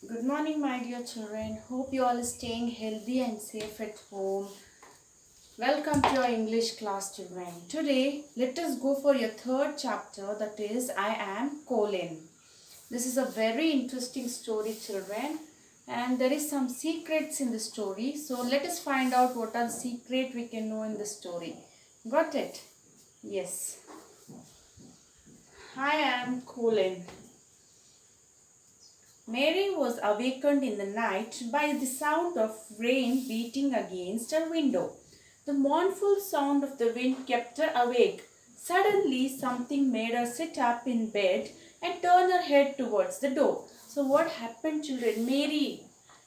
Good morning, my dear children. Hope you all are staying healthy and safe at home. Welcome to your English class, children. Today, let us go for your third chapter, that is, I am Colin. This is a very interesting story, children, and there is some secrets in the story. So, let us find out what are the secret we can know in the story. Got it? Yes. I am Colin. Mary was awakened in the night by the sound of rain beating against her window. The mournful sound of the wind kept her awake. Suddenly, something made her sit up in bed and turn her head towards the door. So, what happened, children? Mary,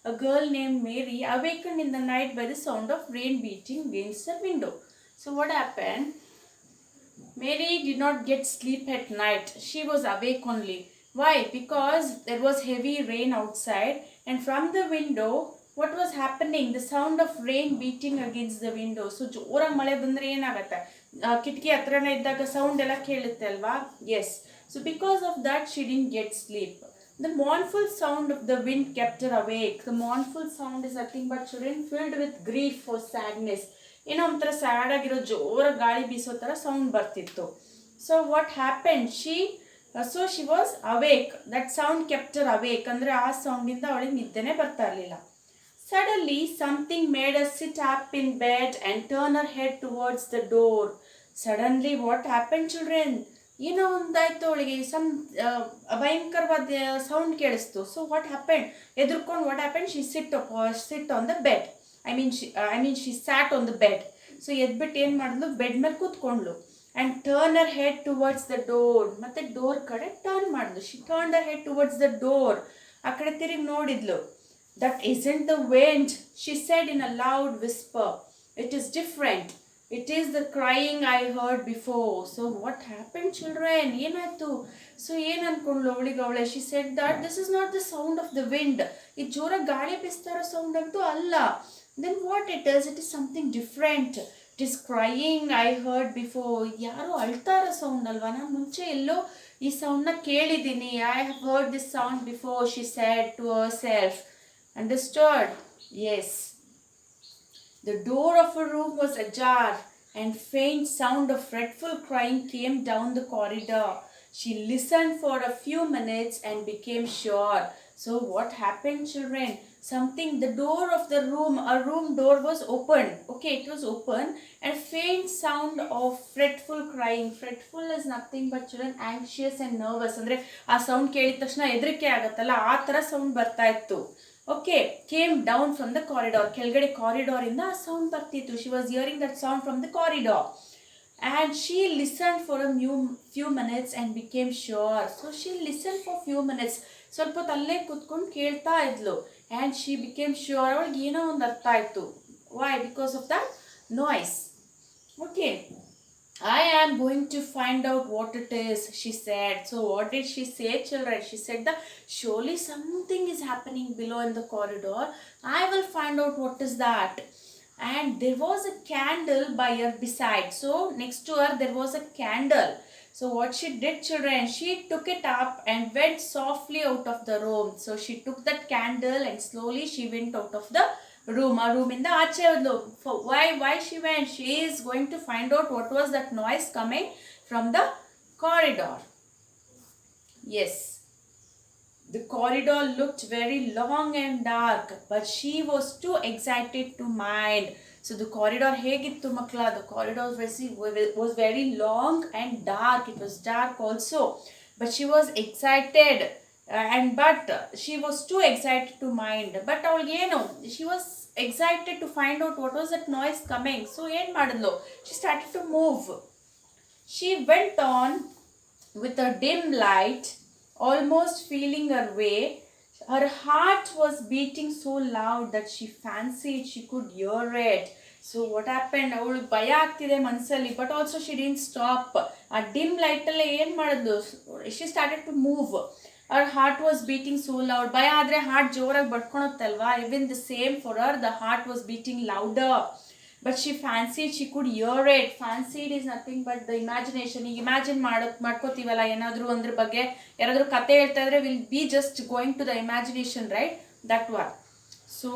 a girl named Mary, awakened in the night by the sound of rain beating against her window. So, what happened? Mary did not get sleep at night. She was awake only. Why? Because there was heavy rain outside, and from the window, what was happening? The sound of rain beating against the window. So ಜೋರಾಗಿ ಮಳೆ ಬಂದ್ರೆ ಏನಾಗತ್ತೆ? ಕಿಟಕಿ ಹತ್ರನೇ ಇದ್ದಾಗ sound ಎಲ್ಲ ಕೇಳುತ್ತೆ ಅಲ್ವಾ? Yes. So because of that, she didn't get sleep. The mournful sound of the wind kept her awake. The mournful sound is nothing but children filled with grief or sadness. ಏನೋ ಒಂಥರ sad ಆಗಿರೋ ಜೋರ ಗಾಳಿ ಬೀಸೋ ಥರ sound ಬರ್ತಿತ್ತು. So what happen she was awake. That sound kept her awake ಅಂದರೆ ಆ ಸೌಂಡಿಂದ ಅವಳಿಗೆ ನಿದ್ದೆನೇ ಬರ್ತಾ ಇರಲಿಲ್ಲ. ಸಡನ್ಲಿ ಸಮಥಿಂಗ್ ಮೇಡ್ ಅರ್ sit up in bed and turn her head towards the door. Suddenly what happen children? ಏನೋ ಒಂದಾಯ್ತು ಅವಳಿಗೆ, ಭಯಂಕರವಾದ ಸೌಂಡ್ ಕೇಳಿಸ್ತು. So what happen? ಎದುರ್ಕೊಂಡು what happen? Sit on the bed. She sat on the bed. So ಎದ್ಬಿಟ್ಟು ಏನು ಮಾಡಿದ್ಲು? Bed ಮೇಲೆ ಕೂತ್ಕೊಂಡ್ಲು. And turn her head towards the door. ಮತ್ತೆ ಡೋರ್ ಕಡೆ ಟರ್ನ್ ಮಾಡಿದ್ಲು. She turn her head towards the door. ಆ ಕಡೆ ತಿರುಗಿ ನೋಡಿದ್ಲು. That isn't the wind, she said in a loud whisper. It is different. It is the crying I heard before. So what happened, children? ಏನಾಯ್ತು? So ಏನು ಅನ್ಕೊಂಡ್ಲು ಅವಳೆ? She said that this is not the sound of the wind. ಇದು ಜೋರಾಗಿ ಗಾಳಿ ಬೀಸ್ತಾ ಇರೋ sound ಅಂತೂ ಅಲ್ಲ. Then what it is? It is something different. It is crying I heard before. ಯಾರೋ ಅಳ್ತಾ ಇರೋ ಸೌಂಡ್ ಅಲ್ವಾ? ನಾನು ಮುಂಚೆ ಎಲ್ಲೋ ಈ ಸೌಂಡ್ನ ಕೇಳಿದ್ದೀನಿ. I have heard this sound before, she said to herself. Understood? Yes. The door of her room was ajar, and faint sound of fretful crying came down the corridor. She listened for a few minutes and became sure. So what happened, children? The door of the room, a room door was open. Okay, it was open, and faint sound of fretful crying. Fretful is nothing but, children, anxious and nervous. ಅಂದ್ರೆ ಆ sound ಕೇಳಿದ ತಕ್ಷಣ ಹೆದರಿಕೆ ಆಗತ್ತಲ್ಲ, ಆ ಥರ sound ಬರ್ತಾ ಇತ್ತು. Okay, came down from the corridor. ಕೆಳಗಡೆ ಕಾರಿಡಾರ್ ಇಂದ ಆ ಸೌಂಡ್ ಬರ್ತಿತ್ತು. She was hearing that sound from the corridor. And she listened for a few minutes and became sure. So she listened for few minutes. ಸ್ವಲ್ಪ ಹೊತ್ತು ಅಲ್ಲೇ ಕೂತ್ಕೊಂಡು ಕೇಳ್ತಾ ಇದ್ಲು. And she became sure. ಅವಳಿಗೆ ಏನೋ ಒಂದು ಅರ್ಥ ಆಯಿತು. Why? Because of that noise. Okay. I am going to find out what it is, she said. So what did she say, children? She said that surely something is happening below in the corridor. I will find out what is that. And there was a candle by her beside. So next to her there was a candle. So what she did, children, she took it up and went softly out of the room. So she took that candle and slowly she went out of the room. A room in the ಆಚೆ ಹೋದ್ಲು. Why she went? She is going to find out what was that noise coming from the corridor. Yes. The corridor looked very long and dark, but she was too excited to mind. So the corridor ಹೇಗಿತ್ತು ಮಕ್ಕಳ? The corridor was very long and dark. It was dark also, but she was excited. But she was too excited to mind. But ಅವಳಿಗೆ ಏನು? She was excited to find out what was that noise coming. So ಏನು ಮಾಡಿದ್ಲು? She started to move. She went on with a dim light, almost feeling her way. Her heart was beating so loud that she fancied she could hear it. So what happened? ಅವಳಿಗೆ ಭಯ ಆಗ್ತಿದೆ ಮನಸ್ಸಲ್ಲಿ, but also she didn't stop. ಆ dim light ಅಲ್ಲೇ ಏನು ಮಾಡಿದ್ಲು? She started to move. Her heart was beating so loud. ಭಯ ಆದರೆ ಹಾರ್ಟ್ ಜೋರಾಗಿ ಬಡ್ಕೊಳುತ್ತಲ್ವಾ? Even the same for her, the heart was beating louder. but she fancied she could hear it. Fancied is nothing but the imagination. ಈಗ imagine ಮಾಡ್ಕೋತೀವಲ್ಲ ಏನಾದರೂ ಅದ್ರ ಬಗ್ಗೆ ಯಾರಾದರೂ ಕತೆ ಹೇಳ್ತಾ ಇದ್ರೆ will be just going to the imagination, right? That one. So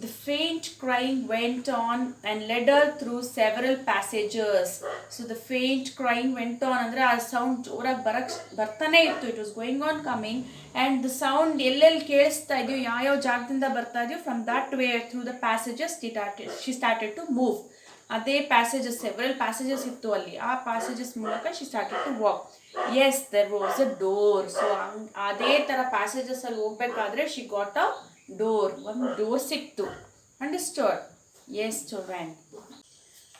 the faint crying went on and led her through several passages. So the faint crying went on ಅಂದ್ರೆ ಆ ಸೌಂಡ್ ಜೋರಾಗಿ ಬರ್ತಾನೆ ಇತ್ತು. It was going on coming, and the sound ಎಲ್ಲೆಲ್ಲಿ ಕೇಳಿಸ್ತಾ ಇದೆಯೋ ಯಾವ ಜಾಗದಿಂದ ಬರ್ತಾ ಇದೆಯೋ from that way through the passages she started to move. ಅದೇ ಪ್ಯಾಸೇಜಸ್, ಸೆವೆರಲ್ ಪ್ಯಾಸೇಜಸ್ ಇತ್ತು ಅಲ್ಲಿ, ಆ ಪ್ಯಾಸೇಜಸ್ ಮೂಲಕ she started to walk. Yes, there was a door. So ಅದೇ ತರ ಪ್ಯಾಸೇಜಸ್ ಅಲ್ಲಿ ಹೋಗ್ಬೇಕಾದ್ರೆ she got a door. ಒಂದು ಡೋರ್ ಸಿಕ್ತು. Understood? Yes, children.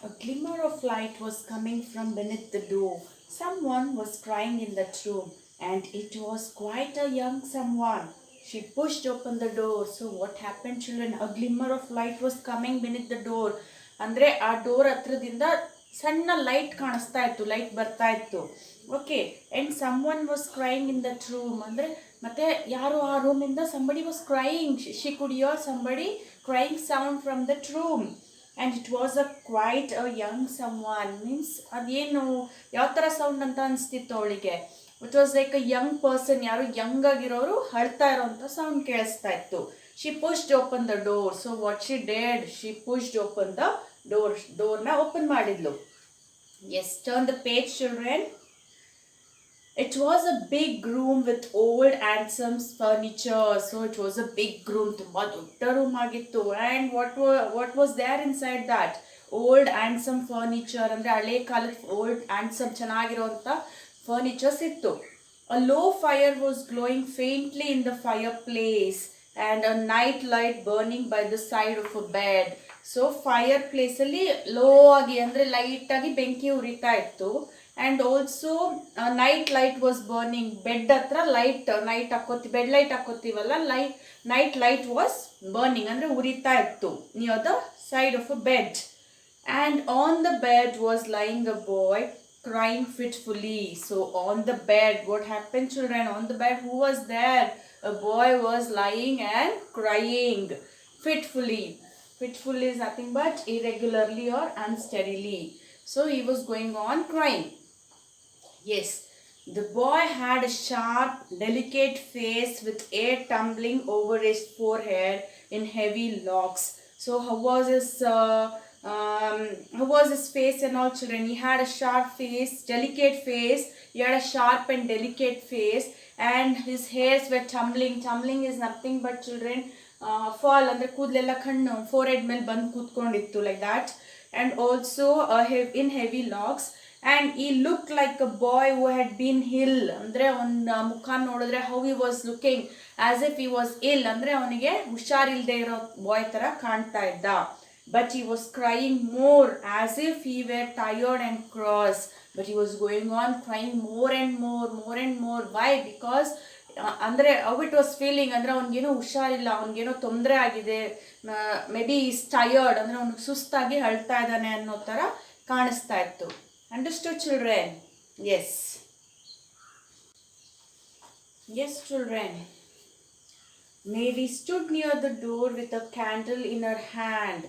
A glimmer of light was coming from beneath the door. Someone was crying in that room, and it was quite a young someone. She pushed open the door. So what happened, children? A glimmer of light was coming beneath the door. ಅಂದರೆ ಆ door ಹತ್ರದಿಂದ ಸಣ್ಣ light ಕಾಣಿಸ್ತಾ ಇತ್ತು, light ಬರ್ತಾ ಇತ್ತು. Okay, and someone was crying in that room. ಅಂದರೆ ಮತ್ತೆ ಯಾರು ಆ ರೂಮಿಂದ somebody was crying. She could hear somebody crying sound from that room. And it was quite a young someone. Means ಅದೇನು ಯಾವ ಥರ ಸೌಂಡ್ ಅಂತ ಅನಿಸ್ತಿತ್ತು ಅವಳಿಗೆ. It was like a young person, ಯಾರು ಯಂಗ್ ಆಗಿರೋರು ಅಳ್ತಾ ಇರೋಂಥ ಸೌಂಡ್ ಕೇಳಿಸ್ತಾ ಇತ್ತು. She pushed open the door. So what she did, she pushed open the door. ಡೋರ್ನ ಓಪನ್ ಮಾಡಿದ್ಲು. Yes, turn the page, children. It was a big room with old handsome furniture. So it was a big room, ತುಂಬಾ ದೊಡ್ಡ room ಆಗಿತ್ತು. And what was there inside that? Old handsome furniture. ಅಂದ್ರೆ ಹಳೆ ಕಾಲದ old handsome ಚೆನ್ನಾಗಿರುವಂತ furnitures ಇತ್ತು. A low fire was glowing faintly in the fireplace, and a night light burning by the side of a bed. So fire ಪ್ಲೇಸಲ್ಲಿ low ಆಗಿ ಅಂದರೆ ಲೈಟಾಗಿ ಬೆಂಕಿ ಉರಿತಾ ಇತ್ತು. And also night light was burning. Bed ಹತ್ರ light, night bed light ಹಾಕೋತೀವಲ್ಲ, night light was burning ಅಂದರೆ ಉರಿತಾ ಇತ್ತು near the side of a bed. And on the bed was lying a boy crying fitfully. So on the bed, what happened, children? On the bed, who was there? A boy was lying and crying fitfully. Fitful is nothing but irregularly or unsteadily. So he was going on crying. Yes, the boy had a sharp, delicate face with hair tumbling over his forehead in heavy locks. So how was his face and all, children? He had a sharp face, delicate face. He had a sharp and delicate face, and his hairs were tumbling. Tumbling is nothing but, children, fall ಅಂದರೆ ಕೂದಲೆಲ್ಲ ಕಣ್ಣು forehead ಮೇಲೆ ಬಂದು ಕೂತ್ಕೊಂಡಿತ್ತು, like that. And also in heavy locks. And he look like a boy who had been ill. ಅಂದರೆ ಅವನ ಮುಖ ನೋಡಿದ್ರೆ how he was looking as if he was ill, ಅಂದರೆ ಅವನಿಗೆ ಹುಷಾರಿಲ್ಲದೆ ಇರೋ ಬಾಯ್ ಥರ ಕಾಣ್ತಾ ಇದ್ದ. But he was crying more as if he were tired and cross. But he was going on crying more and more, more and more. Why? Because ಅಂದರೆ how it was feeling ಅಂದರೆ ಅವ್ನಿಗೇನೋ ಹುಷಾರಿಲ್ಲ, ಅವ್ನಿಗೇನೋ ತೊಂದರೆ ಆಗಿದೆ, may be is tired, ಅಂದರೆ ಅವ್ನಿಗೆ ಸುಸ್ತಾಗಿ ಅಳ್ತಾ ಇದ್ದಾನೆ ಅನ್ನೋ ಥರ ಕಾಣಿಸ್ತಾ ಇತ್ತು. Understood, children? Yes, yes children. Mary stood near the door with a candle in her hand.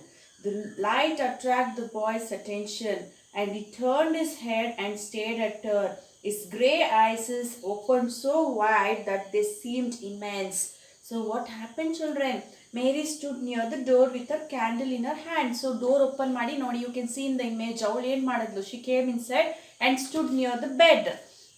The light attracted the boy's attention, and he turned his head and stared at her. His grey eyes opened so wide that they seemed immense. So what happened, children? Mary stood near the door with a candle in her hand. So door open ಮಾಡಿ ನೋಡಿ, you can see in the image. ಅವಳು ಏನು ಮಾಡಿದ್ಲು? She came inside and stood near the bed.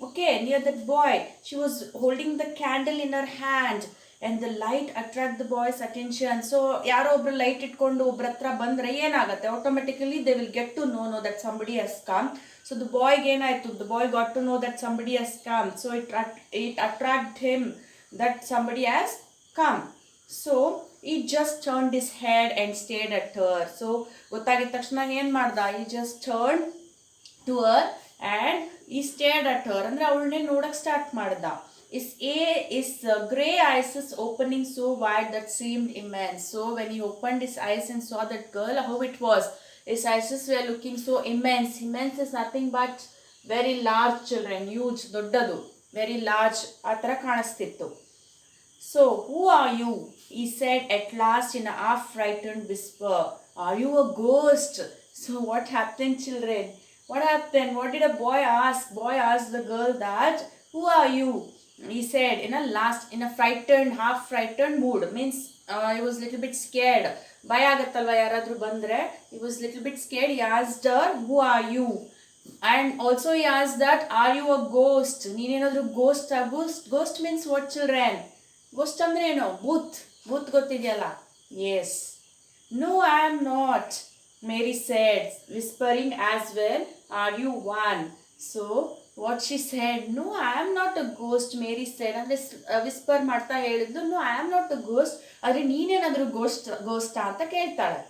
Okay, near that boy. She was holding the candle in her hand. And the light attract the boy's attention. So ಯಾರೋ ಒಬ್ರು light ಇಟ್ಕೊಂಡು ಒಬ್ರ ಹತ್ರ ಬಂದರೆ ಏನಾಗುತ್ತೆ? Automatically they will get to know that somebody has come. So the boy ಏನಾಯಿತು? The boy got to know that somebody has come. So it attracted him that somebody has come. So he just turned his head and stared at her. So ಗೊತ್ತಾಗಿದ ತಕ್ಷಣ ಏನು ಮಾಡ್ದ? He just turned to her and he stared at her. ಅಂದರೆ ಅವಳನ್ನೇ ನೋಡಕ್ಕೆ start ಮಾಡ್ದ. His grey eyes is opening so wide that seemed immense. So when he opened his eyes and saw that girl, how it was? His eyes were looking so immense. Immense is nothing but very large, children. Huge, doddadu, very large. ಆ ಥರ ಕಾಣಿಸ್ತಿತ್ತು. So who are you? He said at last in a half frightened whisper. Are you a ghost? So what happened, children? What happened? What did a boy ask? Boy asked the girl that, who are you? He said in a frightened, half frightened mood. Means he was little bit scared. ಭಯ ಆಗತ್ತಲ್ವಾ ಯಾರಾದ್ರೂ ಬಂದ್ರೆ. He was little bit scared. He asked her, who are you? And also he asked that, are you a ghost? ನೀನೇನಾದ್ರೂ ghost? Ghost means what, children? Ghost ಅಂದ್ರೆ ಏನು? Booth ಗೊತ್ತಿದೆಯಲ್ಲ? Yes. No, I am not, Mary said, whispering as well. Are you one? So what she said, no, I am not a ghost, Mary said. ಅಂದ್ರೆ whisper ಮಾಡ್ತಾ ಹೇಳಿದ್ಲು, no, I am not a ghost. ಆದ್ರೆ ನೀನೇನಾದ್ರೂ ghost ಅಂತ ಕೇಳ್ತಾಳೆ.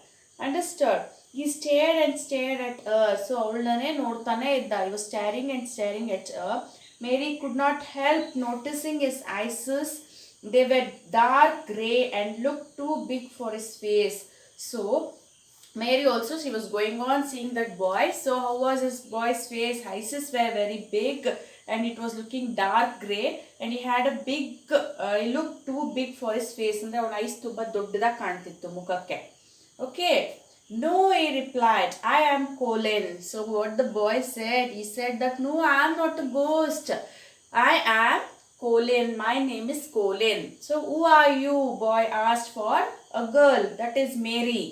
Understood? He stared at her. So ಅವಳನ್ನೇ ನೋಡ್ತಾನೆ ಇದ್ದ. He was staring at her. Mary could not help noticing his eyes. They were dark grey and looked too big for his face. So Mary also, she was going on seeing that boy. So how was his boy's face? Eyes were very big and it was looking dark grey, and he had a big he looked too big for his face. ಅಂದ್ರೆ ಅವನ ice ತುಂಬಾ ದೊಡ್ಡದಾಗಿ ಕಾಣ್ತಿತ್ತು ಮುಖಕ್ಕೆ. Okay. No, he replied, I am Colin. So what the boy said, he said that, no, I am not a ghost. I am Colin. My name is Colin. So who are you? Boy asked for a girl, that is Mary.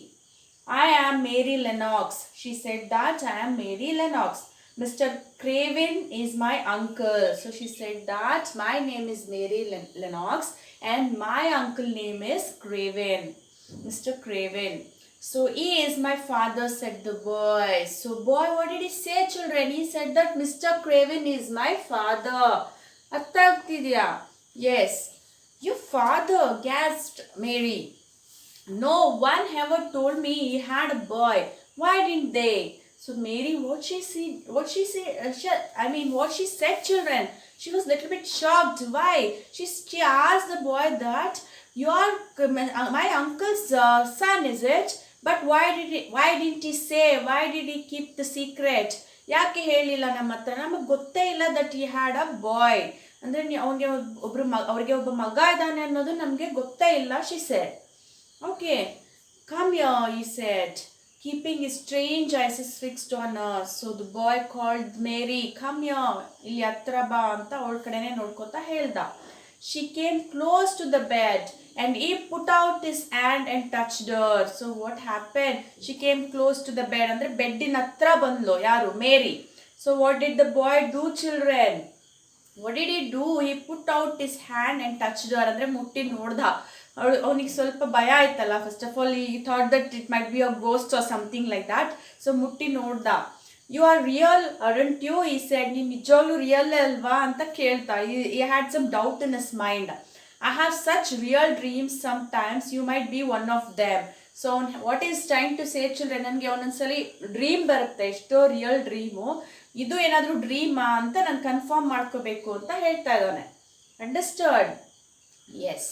I am Mary Lennox. She said that, I am Mary Lennox. Mr. Craven is my uncle. So she said that, my name is Mary Lennox and my uncle name is Craven. Mr. Craven. So he is my father, said the boy. So boy, what did he say, children? He said that Mr. Craven is my father. ಅರ್ಥ ಆಗ್ತಿದೆಯಾ? Yes. Your father, gasped Mary. No one ever told me he had a boy. Why didn't they? So Mary, what she said, children. She was little bit shocked. Why? She asked the boy that, you are my uncle's son, is it? But why didn't he say? Why did he keep the secret? ಯಾಕೆ ಹೇಳಿಲ್ಲ ನಮ್ಮ ಹತ್ರ? ನಮಗೆ ಗೊತ್ತೇ ಇಲ್ಲ that he had a boy. ಅಂದ್ರೆ ಅವ್ರಿಗೆ ಒಬ್ಬ ಮಗ ಇದ್ದಾನೆ ಅನ್ನೋದು ನಮಗೆ ಗೊತ್ತೇ ಇಲ್ಲ, she said. Okay, come here, he said, keeping his strange eyes fixed on her. So the boy called Mary, come here, ಇಲ್ಲಿ ಹತ್ರ ಬಾ ಅಂತ ಅವಳ ಕಡೆನೇ ನೋಡ್ಕೊತಾ ಹೇಳ್ದ. She came close to the bed and he put out his hand and touched her. So what happened? She came close to the bed. ಅಂದ್ರೆ ಬೆಡ್ಡಿನ ಹತ್ರ ಬಂದ್ಲು ಯಾರು? ಮೇರಿ. So what did the boy do, children? What did he do? He put out his hand and touched her. ಅಂದ್ರೆ ಮುಟ್ಟಿ ನೋಡ್ದ. ಅವನಿಗೆ ಸ್ವಲ್ಪ ಭಯ ಆಯ್ತಲ್ಲ. First of all, he thought that it might be a ghost or something like that. So ಮುಟ್ಟಿ ನೋಡ್ದ. You are real, aren't you? He said. ನೀನು ನಿಜವಾಗ್ಲೂ ರಿಯಲ್ ಅಲ್ವಾ ಅಂತ ಕೇಳ್ತಾ. He had some doubt in his mind. I have such real dreams sometimes. You might be one of them. So what is trying to say, children? ನನಗೆ ಒಂದೊಂದ್ಸಲಿ dream ಬರುತ್ತೆ, ಎಷ್ಟೋ real dream. ಇದು ಏನಾದರೂ ಡ್ರೀಮಾ ಅಂತ ನಾನು ಕನ್ಫರ್ಮ್ ಮಾಡ್ಕೋಬೇಕು ಅಂತ ಹೇಳ್ತಾ ಇದ್ದಾನೆ. Understood? Yes.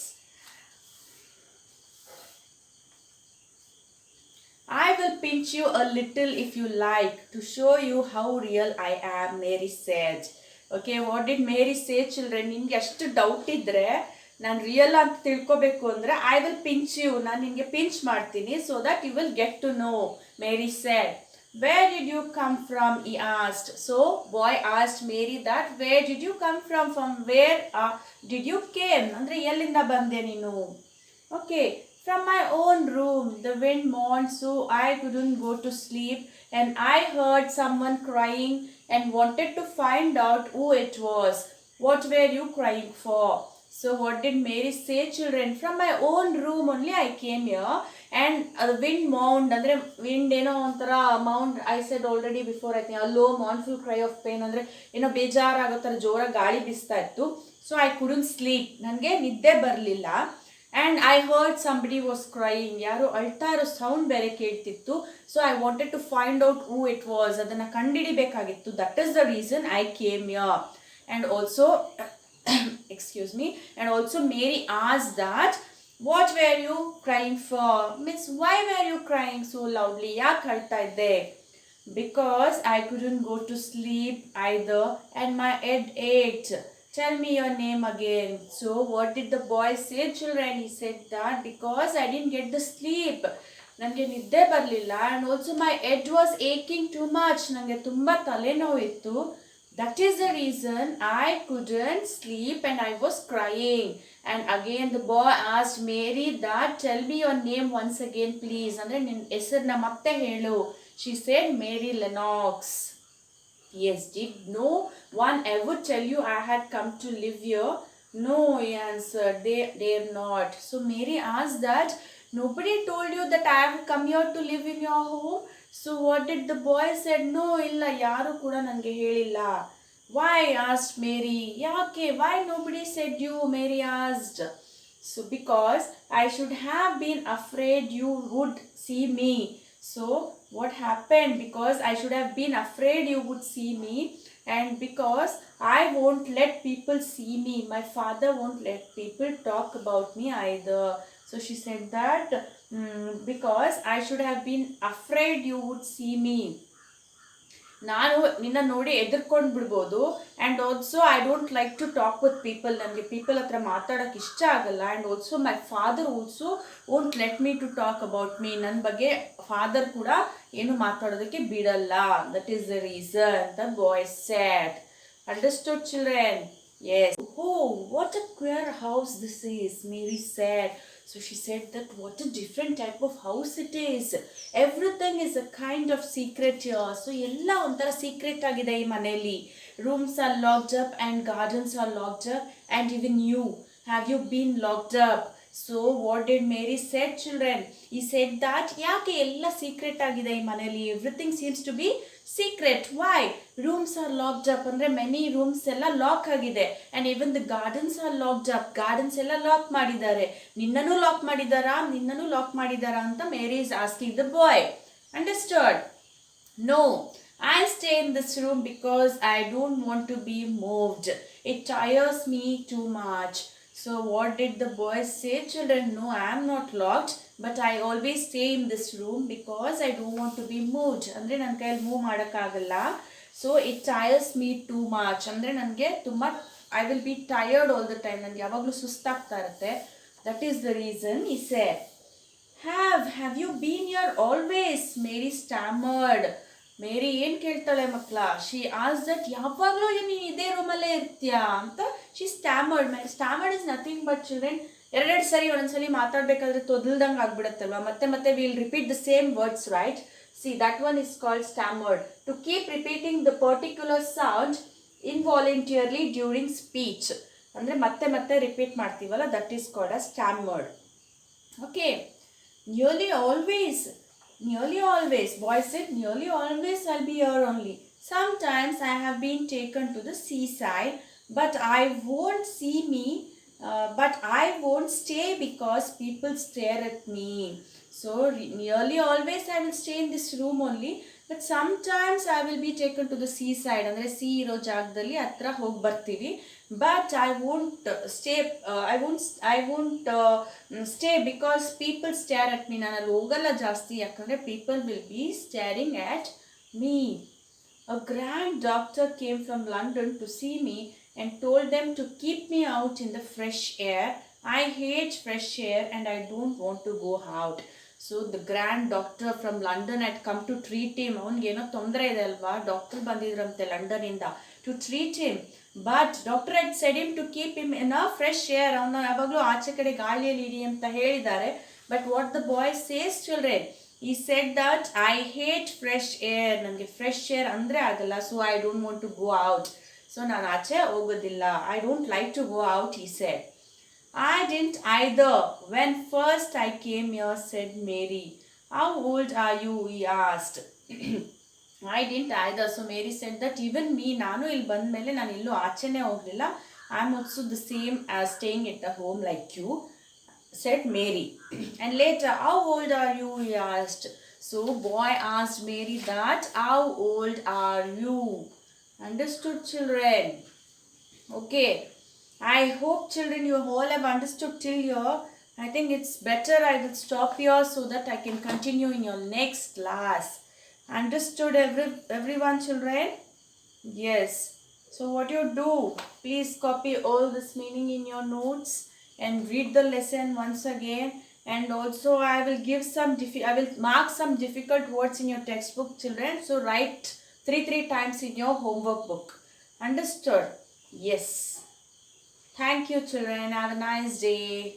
I will pinch you a little if you like to show you how real I am, Mary said. Okay, what did Mary say, children? ನಿಮಗೆ ಅಷ್ಟು ಡೌಟ್ ಇದ್ರೆ, ನಾನು ರಿಯಲ್ ಅಂತ ತಿಳ್ಕೊಬೇಕು ಅಂದರೆ, I will pinch you. ನಾನು ನಿಮಗೆ pinch ಮಾಡ್ತೀನಿ, so that you will get to know, Mary said. Where did you come from? He asked. So boy asked Mary that, where did you come from? From where did you came? ಅಂದರೆ ಎಲ್ಲಿಂದ ಬಂದೆ ನೀನು? Okay. From my own room. The wind moaned, so I couldn't go to sleep, and I heard someone crying and wanted to find out who it was. What were you crying for? So what did Mary say, children? From my own room only I came here, and the wind moaned. Andre wind eno ontara mound, I said already before, I think a low mournful cry of pain. Andre eno ಬೇಜಾರ ಆಗೋ ತರ ಜೋರ ಗಾಳಿ ಬೀಸ್ತಾ ಇತ್ತು. So I couldn't sleep. ನನಗೆ ನಿದ್ದೆ ಬರಲಿಲ್ಲ. And I heard somebody was crying. ಯಾರು ಅಳ್ತಾ ಇರೋ ಸೌಂಡ್ ಬೇರೆ ಕೇಳ್ತಿತ್ತು. So I wanted to find out who it was. ಅದನ್ನು ಕಂಡುಹಿಡಿಬೇಕಾಗಿತ್ತು. That is the reason I came here. And also, excuse me, and also Mary asked that, what were you crying for? Means, why were you crying so loudly? ಯಾಕೆ ಅಳ್ತಾ ಇದ್ದೆ? Because I couldn't go to sleep either and my head ached. Tell me your name again. So what did the boy say, children? He said that because I didn't get the sleep. ನನಗೆ ನಿದ್ದೆ ಬರಲಿಲ್ಲ and also my head was aching too much. ನನಗೆ ತುಂಬ ತಲೆನೋವು ಇತ್ತು. That is the reason I couldn't sleep and I was crying. And again the boy asked Mary that tell me your name once again please. ಅಂದರೆ ನಿನ್ನ ಹೆಸರನ್ನ ಮತ್ತೆ ಹೇಳು. She said Mary Lennox. Yes, did no one ever tell you I had come to live here? No, he answered. They're not. So Mary asked that, nobody told you that I have come here to live in your home? So what did the boy said? No, illa yaru kuda nange helilla. Why? Asked Mary. Yake? Why nobody said you? Mary asked. So because I should have been afraid you would see me. So what happened? Because I should have been afraid you would see me, and because I won't let people see me. My father won't let people talk about me either. So she said that because I should have been afraid you would see me. ನಾನು ನಿನ್ನ ನೋಡಿ ಎದುರ್ಕೊಂಡು ಬಿಡ್ಬೋದು. And also I don't like to talk with people. ನನಗೆ people ಹತ್ರ ಮಾತಾಡೋಕ್ಕೆ ಇಷ್ಟ ಆಗಲ್ಲ. And also my father also won't let me to talk about me. ನನ್ನ ಬಗ್ಗೆ ಫಾದರ್ ಕೂಡ ಏನು ಮಾತಾಡೋದಕ್ಕೆ ಬಿಡಲ್ಲ. That is the reason the boy said. Understood children? Yes. Oh, what a queer house this is, Mary said. So she said that what a different type of house it is. Everything is a kind of secret here. So ella ontara secret agide ee maneli. Rooms are locked up and gardens are locked up, and even you, have you been locked up? So what did Mary said, children? He said that yake ella secret agide ee maneli. Everything seems to be secret. Why? Rooms are locked up. Andre many rooms ella lock agide, and even the gardens are locked up. Gardens ella lock madidare. Ninnanu lock madidara anta Mary is asking the boy. Understood? No, I stay in this room because I don't want to be moved. It tires me too much. So what did the boy say, children? No, I am not locked, but I always stay in this room because I don't want to be moved. Andre ನನ್ನ ಕೈಯಲ್ಲಿ move ಮಾಡೋಕ್ಕಾಗಲ್ಲ. So it tires me too much. ಅಂದರೆ ನನಗೆ ತುಂಬ I will be tired all the time. ನನಗೆ ಯಾವಾಗಲೂ ಸುಸ್ತಾಗ್ತಾ ಇರುತ್ತೆ. That is the reason he said. Have you been here always? Mary stammered. Mary ಏನು ಕೇಳ್ತಾಳೆ ಮಕ್ಕಳ? ಶಿ ಆಸ್ ದಟ್ ಯಾವಾಗಲೂ ನೀನು ಇದೇ ರೂಮಲ್ಲೇ ಇರ್ತೀಯಾ ಅಂತ. She stammered. Stammered is nothing but children, ಎರಡೆರಡು ಸರಿ ಒಂದೊಂದ್ಸಲಿ ಮಾತಾಡಬೇಕಾದ್ರೆ ತೊದಲ್ದಂಗೆ ಆಗ್ಬಿಡುತ್ತಲ್ವ. ಮತ್ತೆ will repeat the same words, right? See that one is called stammered. To keep repeating the particular sound involuntarily during speech. ಅಂದರೆ ಮತ್ತೆ ರಿಪೀಟ್ ಮಾಡ್ತೀವಲ್ಲ, that is called a stammered. Okay. Nearly always, boy said, nearly always I'll be here only. Sometimes I have been taken to the seaside, but I won't stay because people stare at me. So nearly always I will stay in this room only, but sometimes I will be taken to the seaside. ಅಂದರೆ sea ಇರೋ ಜಾಗದಲ್ಲಿ ಹತ್ರ ಹೋಗಿ ಬರ್ತೀವಿ. But I won't stay because people stare at me. ನಾನು ಅಲ್ಲಿ ಹೋಗಲ್ಲ ಜಾಸ್ತಿ, ಯಾಕಂದರೆ people will be staring at me. A grand doctor came from London to see me and told them to keep me out in the fresh air. I hate fresh air and I don't want to go out. So the grand doctor from London had come to treat him. ಅವನಿಗೇನೋ ತೊಂದರೆ ಇದೆ ಅಲ್ವಾ, doctor ಬಂದಿದ್ರಂತೆ ಲಂಡನಿಂದ to treat him. But doctor had said him to keep him in a fresh air. ಅವನು ಯಾವಾಗಲೂ ಆಚೆ ಕಡೆ ಗಾಳಿಯಲ್ಲಿ ಇಡಿ ಅಂತ ಹೇಳಿದ್ದಾರೆ. But what the boy says, children? he said that I hate fresh air. ನನಗೆ ಫ್ರೆಶ್ ಏರ್ ಅಂದರೆ ಆಗಲ್ಲ. So I don't want to go out. So ನಾನು ಆಚೆ ಹೋಗೋದಿಲ್ಲ. I don't like to go out, he said. I didn't either when first I came here, said Mary. How old are you? he asked. I didn't either. So Mary said that even me, ನಾನು ಇಲ್ಲಿ ಬಂದ ಮೇಲೆ ನಾನು ಎಲ್ಲೂ ಆಚೆನೇ ಹೋಗಲಿಲ್ಲ. I am also the same as staying at the home like you, said Mary. And later, how old are you? he asked. So boy asked Mary that, how old are you? Understood, children? Okay. I hope, children, you all have understood till here. I think it's better I will stop here so that I can continue in your next class. Understood everyone, children? Yes. So what you do, please copy all this meaning in your notes and read the lesson once again And also I will give some I will mark some difficult words in your textbook, children. So write three times in your homework book. Understood? Yes. Thank you, children. Have a nice day.